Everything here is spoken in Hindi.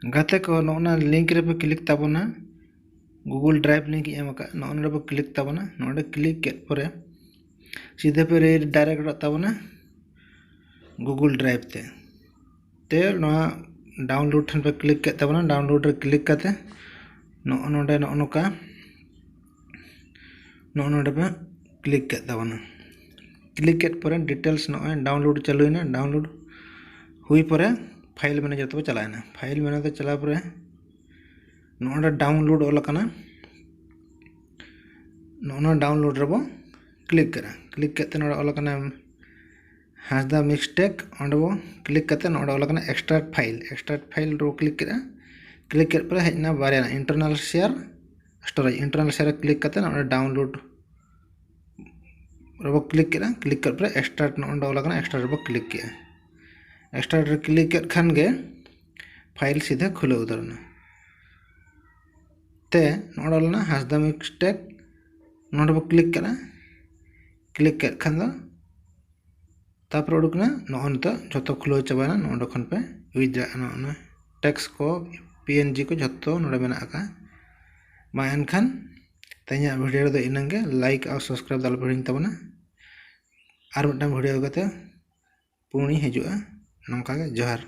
गाते को नोना लिंक रे पे क्लिक ताबोना गूगल ड्राइव लिंक एम का नोना पे क्लिक ताबोना नोडे क्लिक के परे सीधे पे रे डायरेक्ट ताबोना गूगल ड्राइव ते नोआ डाउनलोड ठन पे क्लिक के ताबोना डाउनलोड रे क्लिक करते नोडे नोका नोडे पे क्लिक के ताबोना क्लिक के परे डिटेल्स नोए डाउनलोड चालुना डाउनलोड हुई परे फाइल मैनेजर तो चलाना फाइल मैनेजर चला परे नोडे डाउनलोड ओलकना नोना डाउनलोड रबो क्लिक करा क्लिक करते नोडे ओलकना हासदा मिस्टेक ओंडबो क्लिक करते नोडे ओलकना एक्सट्रैक्ट फाइल रो क्लिक कर परे हेजना बारे इंटरनल शेयर क्लिक करते नोडे डाउनलोड रबो क्लिक कर परे एक्सट्रैक्ट नोडे ओलकना एक्सट्रैक्ट रबो क्लिक किया एक्सट्रैक्ट क्लिक कर खान गे फाइल सीधे खुले उतरना ते नोडलना हासदा मिस्टेक नोडे बो क्लिक कर खान दो तापर उडुकना नोनता जतो खुलो चाबाना नोडे खन पे विद्रा नोना टेक्स्ट को पीएनजी को जतो नोडे मेना का मा एनखान तेना वीडियो दो इनंगे लाइक और सब्सक्राइब दाल पड़िन तबना आर मिटना वीडियो गते पुणी हिजुआ नंका गे जोहार।